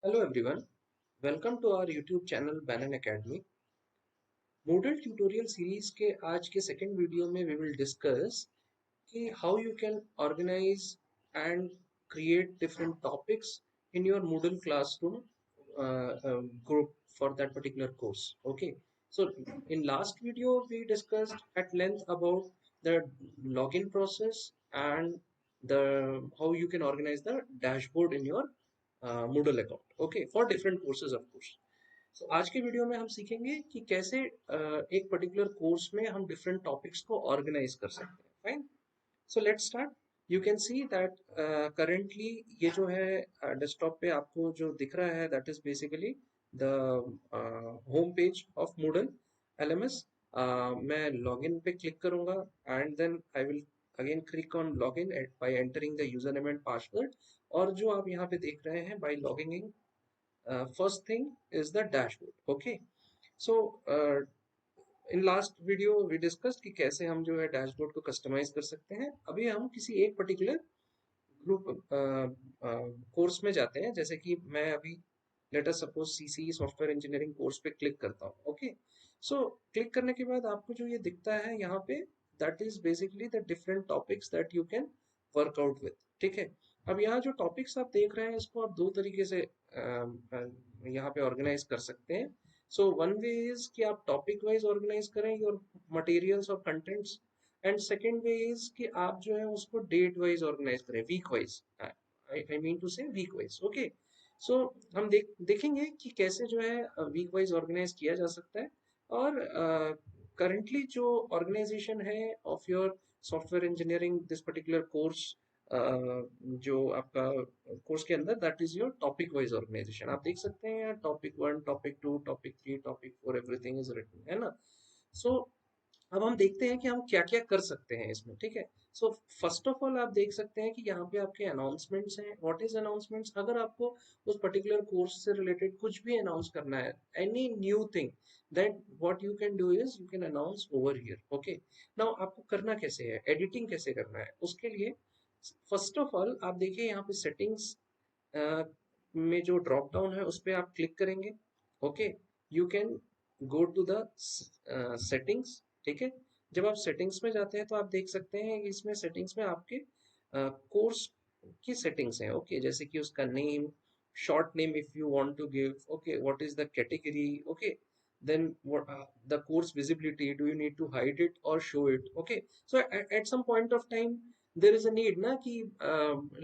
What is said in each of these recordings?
Hello everyone, welcome to our YouTube channel Banyan Academy. Moodle tutorial series के आज के second video में we will discuss कि how you can organize and create different topics in your Moodle classroom group for that particular course. Okay, so in last video we discussed at length about the login process and the how you can organize the dashboard in your Moodle account. Okay, for different courses of course. So आज के video में हम सीखेंगे कि कैसे एक particular course में हम डिफरेंट टॉपिक्स को ऑर्गेनाइज कर सकते हैं. Fine. So let's start. You can see that currently ये जो है डेस्कटॉप पे आपको जो दिख रहा है that is basically the home page of Moodle LMS. मैं लॉगिन पे क्लिक करूंगा and then I will again click on login by entering the user name and password. और जो आप यहाँ पे देख रहे हैं by logging in, first thing is the dashboard. Okay, so in last video we discussed कि कैसे हम जो है डैशबोर्ड को कस्टमाइज कर सकते हैं. अभी हम किसी एक पर्टिकुलर ग्रुप कोर्स में जाते हैं, जैसे कि मैं अभी late us suppose CC software engineering course पे क्लिक करता हूँ. ओके, सो क्लिक करने के बाद आपको जो ये दिखता है यहाँ पे that is basically the different topics that you can work out with. ठीक है, अब यहाँ जो टॉपिक्स आप देख रहे हैं इसको आप दो तरीके से यहाँ पे ऑर्गेनाइज कर सकते हैं. सो वन वे इज कि आप टॉपिक वाइज ऑर्गेनाइज करें योर मटेरियल्स और contents, and second way is कि आप जो है उसको डेट वाइज ऑर्गेनाइज करें, week wise. I mean to say week wise. Okay, so हम देखेंगे कि कैसे जो है वीक वाइज ऑर्गेनाइज किया जा सकता है. और करंटली जो ऑर्गेनाइजेशन है of your software engineering this particular course, जो आपका कोर्स के अंदर that is your topic wise organisation. आप देख सकते हैं topic one, topic two, topic three, topic four, everything is written, है ना. सो अब हम देखते हैं कि हम क्या क्या कर सकते हैं इसमें. ठीक है, सो फर्स्ट ऑफ ऑल आप देख सकते हैं कि यहाँ पे आपके अनाउंसमेंट्स हैं. What is announcements? अगर आपको उस पर्टिकुलर कोर्स से रिलेटेड कुछ भी अनाउंस करना है, any new thing, then what you can do is you can announce over here. Okay, now आपको करना कैसे है, एडिटिंग कैसे करना है, उसके लिए फर्स्ट ऑफ ऑल आप देखिए यहाँ पे सेटिंग्स में जो ड्रॉप डाउन है उस पर आप क्लिक करेंगे. Okay, you can go to the settings. ठीक है, जब आप सेटिंग्स में जाते हैं तो आप देख सकते हैं कि इसमें सेटिंग्स में आपके कोर्स की सेटिंग्स हैं. ओके, जैसे कि उसका name, short name if you want to give. Okay, what is the category? Okay, then what the course visibility, do you need to hide it or show it? Okay, so at some point of time there is a need na ki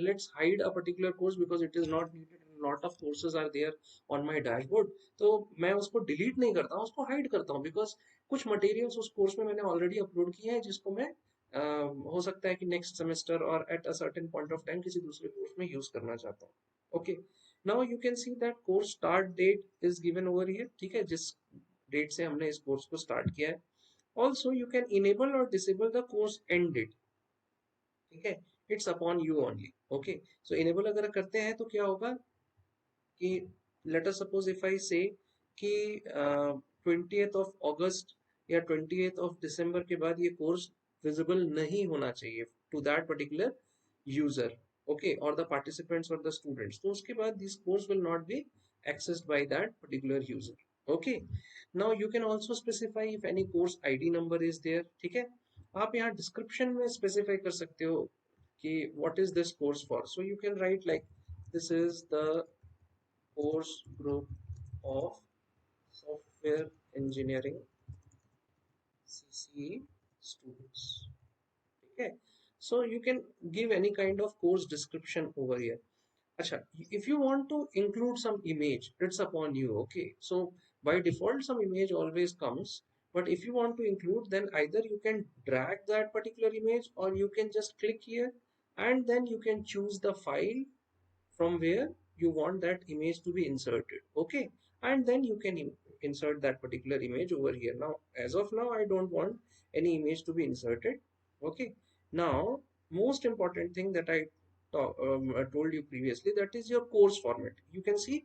let's hide a particular course because it is not needed and lot of courses are there on my dashboard. तो मैं उसको delete नहीं करता हूँ, उसको hide करता हूँ because कुछ मटेरियल्स उस कोर्स में मैंने ऑलरेडी अपलोड किए हैं जिसको मैं हो सकता है कि नेक्स्ट सेमेस्टर और at a certain point of time किसी दूसरे कोर्स में यूज करना चाहता हूँ. Okay, now you can see that course start date is given over here. ठीक है, जिस डेट से हमने इस कोर्स को स्टार्ट किया है. ऑल्सो यू कैन इनेबल और disable the course end date. ठीक है, it's upon you only. Okay, so enable अगर करते हैं तो क्या होगा कि let us suppose if I say कि 20th ऑफ अगस्त या 20th ऑफ दिसंबर के बाद ये कोर्स विजिबल नहीं होना चाहिए to that particular user. Okay, और द पार्टिसिपेंट्स और द स्टूडेंट्स, तो उसके बाद this course will not be accessed by that particular user. Okay, now you can also specify if any course id number is there. ठीक है, आप यहाँ description में स्पेसिफाई कर सकते हो कि what is this course for. So you can write like this is the course group of software engineering CCE students. Okay, so you can give any kind of course description over here. Acha, if you want to include some image, it's upon you. Okay, so by default some image always comes, but if you want to include, then either you can drag that particular image or you can just click here and then you can choose the file from where you want that image to be inserted. Okay, and then you can insert that particular image over here. Now as of now I don't want any image to be inserted. Okay, now most important thing that I told you previously, that is your course format. You can see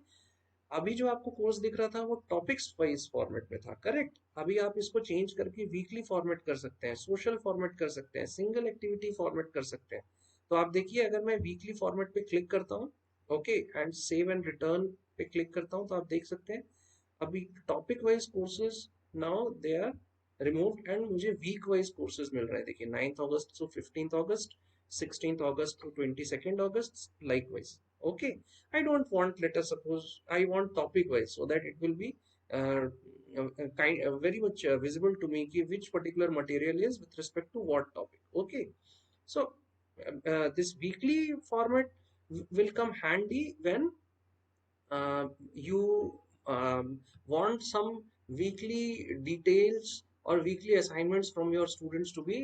अभी जो आपको course दिख रहा था वो topics wise format में था, correct. अभी आप इसको चेंज करके वीकली फॉर्मेट कर सकते हैं, सोशल फॉर्मेट कर सकते हैं, सिंगल एक्टिविटी फॉर्मेट कर सकते हैं. तो आप देखिए अगर मैं वीकली फॉर्मेट पे क्लिक करता हूँ, okay, and save and return पे क्लिक करता हूँ तो आप देख सकते हैं अभी topic wise courses now they are removed and मुझे वीक वाइज कोर्सेज मिल रहे हैं। देखिए 9th August to 15th August, 16th August to 22nd August, likewise. Okay, I don't want, let us suppose I want topic wise so that it will be uh, very much visible to me ki which particular material is with respect to what topic. Okay, so this weekly format will come handy when you want some weekly details or weekly assignments from your students to be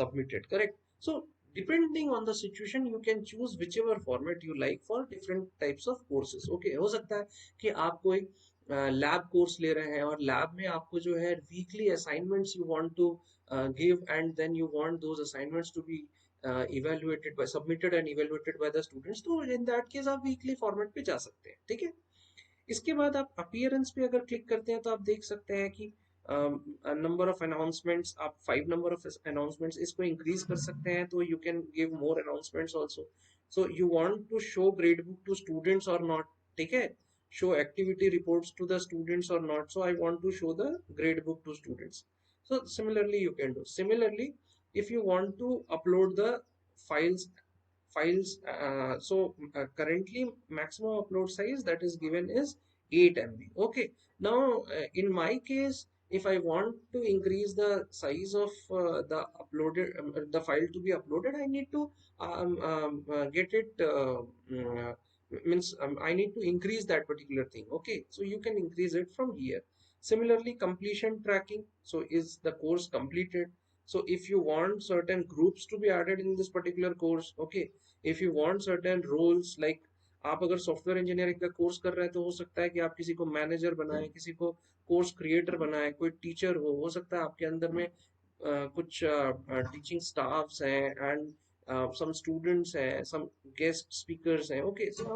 submitted, correct? So depending on the situation you can choose whichever format you like for different types of courses. Okay, हो सकता है कि आप कोई lab course ले रहे हैं और लैब में आपको जो है weekly assignments you want to give and then you want those assignments to be evaluated by submitted and evaluated by the students, तो in that case आप weekly format पे जा सकते हैं, ठीक है। इसके बाद आप अपीयरेंस पे अगर क्लिक करते हैं तो आप देख सकते हैं कि नंबर ऑफ अनाउंसमेंट्स, आप 5 नंबर ऑफ अनाउंसमेंट्स इसको इंक्रीज कर सकते हैं तो you can give more announcements also. So you want to show grade book to students और नॉट, ठीक है, show activity reports to the students or not, so I want to show the grade book to students, so similarly you can do. Similarly, if you want to upload the files, currently maximum upload size that is given is 8 MB. Okay, now in my case if I want to increase the size of the uploaded the file to be uploaded, I need to get it means I need to increase that particular thing. Okay, so you can increase it from here. Similarly, completion tracking, so is the course completed? So if you want certain groups to be added in this particular course, okay, if you want certain roles like आप अगर software engineering का course कर रहे हैं तो हो सकता है कि आप किसी को मैनेजर बनाएं, किसी को कोर्स क्रिएटर बनाएं, कोई टीचर हो सकता है आपके अंदर में कुछ टीचिंग स्टाफ्स हैं एंड some students हैं, some guest speakers हैं, okay, so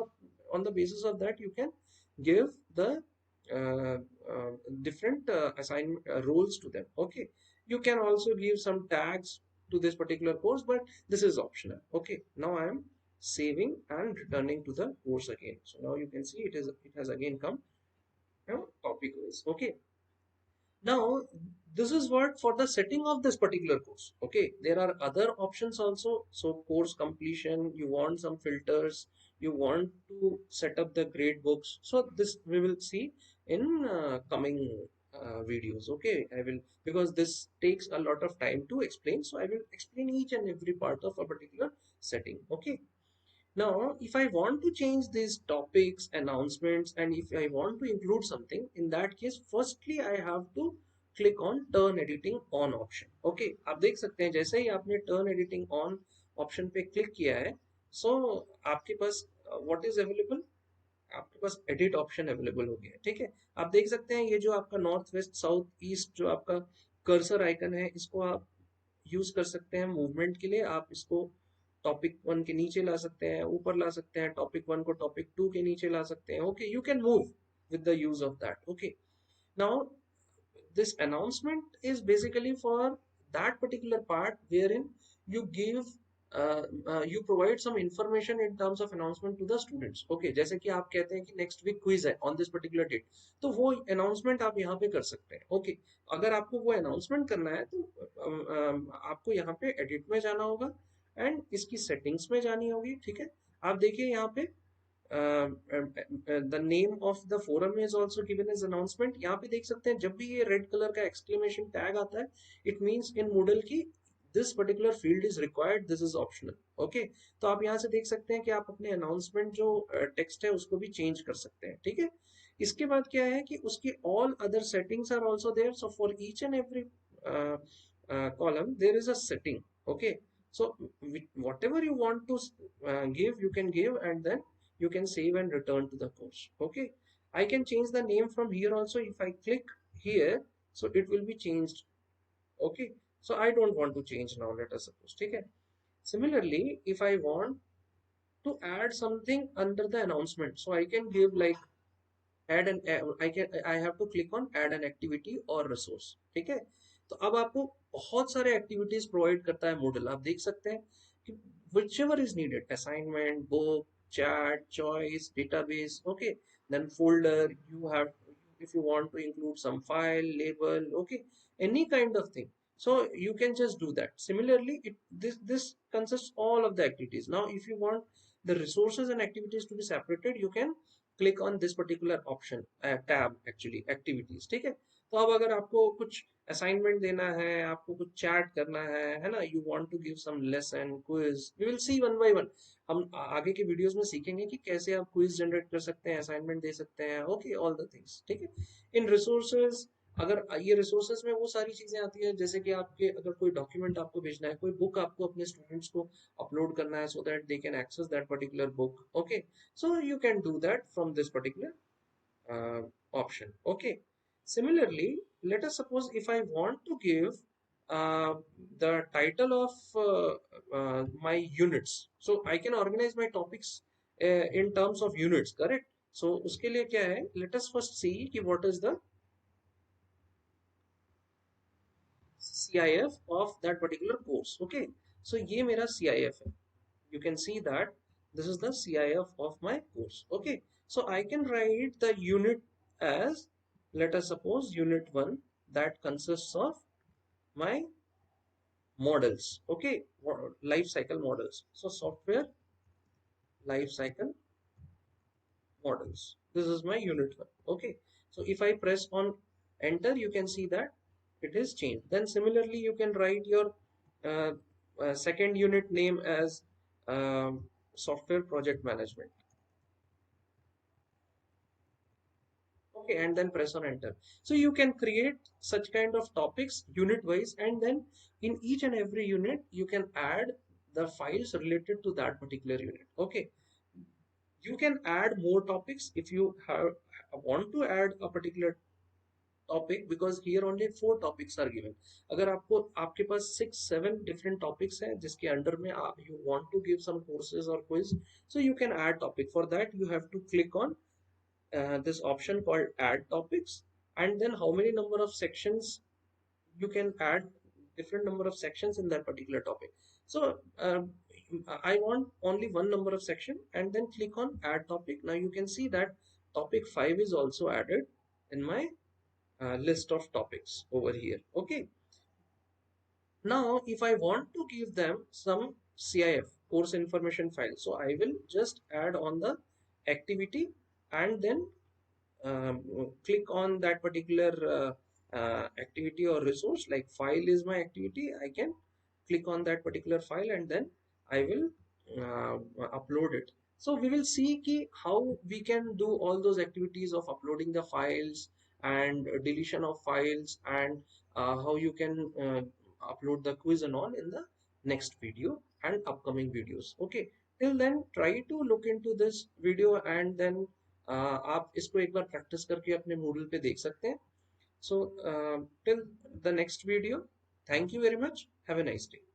on the basis of that you can give the uh, uh, different assignment roles to them. Okay, you can also give some tags to this particular course, but this is optional. Okay, now I am saving and returning to the course again. So now you can see it has again come, you know, topic wise. Okay, now this is what for the setting of this particular course. Okay, there are other options also. So course completion, you want some filters, you want to set up the grade books, so this we will see in coming videos. Okay, I will, because this takes a lot of time to explain, so I will explain each and every part of a particular setting. Okay, now, if I want to change these topics, announcements, and if I want to include something, in that case, firstly I have to click on turn editing on option. Okay, आप देख सकते हैं जैसे ही आपने turn editing on option पे click किया है, so आपके पास what is available, आपके पास एडिट ऑप्शन अवेलेबल हो गया है, ठीक है। आप देख सकते हैं ये जो आपका नॉर्थ वेस्ट साउथ ईस्ट जो आपका कर्सर आइकन है, इसको आप यूज कर सकते हैं मूवमेंट के लिए। आप इसको टॉपिक 1 के नीचे ला सकते हैं, ऊपर ला सकते हैं, टॉपिक 1 को टॉपिक 2 के नीचे ला सकते हैं। Okay, you can move with the use of that. Okay, now this announcement is basically for that particular part wherein you give you provide some information in terms of announcement to the students. Okay, जैसे कि आप कहते हैं कि next week quiz है on this particular date, तो वो announcement आप यहाँ पे कर सकते हैं। Okay, अगर आपको वो announcement करना है तो आपको यहाँ पे edit में जाना होगा and इसकी settings में जानी होगी, ठीक है। आप देखिए यहाँ पे the name of the forum is also given as announcement। यहाँ पे देख सकते हैं जब भी ये रेड कलर का exclamation tag आता है, it means in Moodle की this particular field is required, this is optional। okay, तो आप यहाँ से देख सकते हैं कि आप अपने announcement जो text है उसको भी change कर सकते हैं, ठीक है। इसके बाद क्या है कि उसकी all other settings are also there, so for each and every column there is a setting। okay, so whatever you want to give you can give and then you can save and return to the course। okay, I can change the name from here also if I click here, so it will be changed। okay, so I don't want to change now, let us suppose, okay। Similarly, if I want to add something under the announcement, so I can give like add an I have to click on add an activity or resource, ठीक है। तो अब आपको बहुत सारे activities provide करता है Moodle। आप देख सकते हैं कि whichever is needed, assignment, book, chat, choice, database. Okay, then folder, you have, if you want to include some file, label, okay, any kind of thing. So you can just do that. Similarly, this consists all of the activities. Now if you want the resources and activities to be separated, you can click on this particular option, tab actually, activities, ठीक है. तो अब अगर आपको कुछ assignment देना है, आपको कुछ चैट करना है ना, you want to give some lesson, quiz, we will see one by one. हम आगे के वीडियोस में सीखेंगे कि कैसे आप क्विज जनरेट कर सकते हैं, असाइनमेंट दे सकते हैं, ओके, ऑल द थिंग्स, ठीक है. इन रिसोर्सेज, अगर ये रिसोर्सेज में वो सारी चीजें आती है जैसे कि आपके अगर कोई डॉक्यूमेंट आपको भेजना है, कोई बुक आपको अपने स्टूडेंट्स को अपलोड करना है so that they can access that particular book, okay, so you can do that from this particular option, okay. Similarly, let us suppose if I want to give uh, the title of my units, so I can organize my topics in terms of units, correct. So uske liye kya hai, let us first see ki what is the CIF of that particular course, okay. So ye mera CIF hai, you can see that this is the CIF of my course, okay. So I can write the unit as, let us suppose, unit 1, that consists of my models, okay, life cycle models. So software life cycle models, this is my unit 1, okay. So if I press on enter, you can see that it is changed. Then similarly you can write your uh, second unit name as software project management, okay, and then press on enter. So you can create such kind of topics unit wise, and then in each and every unit you can add the files related to that particular unit, okay. You can add more topics if you want to add a particular topic, because here only 4 topics are given. अगर आपको आपके पास 6 7 different topics हैं जिसके under में आप you want to give some courses or quiz, so you can add topic. For that you have to click on this option called add topics, and then how many number of sections you can add, different number of sections in that particular topic. So I want only one number of section, and then click on add topic. Now you can see that topic 5 is also added in my list of topics over here, okay. Now if I want to give them some CIF, course information file, so I will just add on the activity, and then click on that particular activity or resource. Like file is my activity, I can click on that particular file, and then I will upload it. So we will see ki how we can do all those activities of uploading the files and deletion of files, and how you can upload the quiz and all in the next video and upcoming videos, okay. Till then try to look into this video, and then आप इसको एक बार practice करके अपने Moodle पे देख सकते हैं. So till the next video, thank you very much, have a nice day.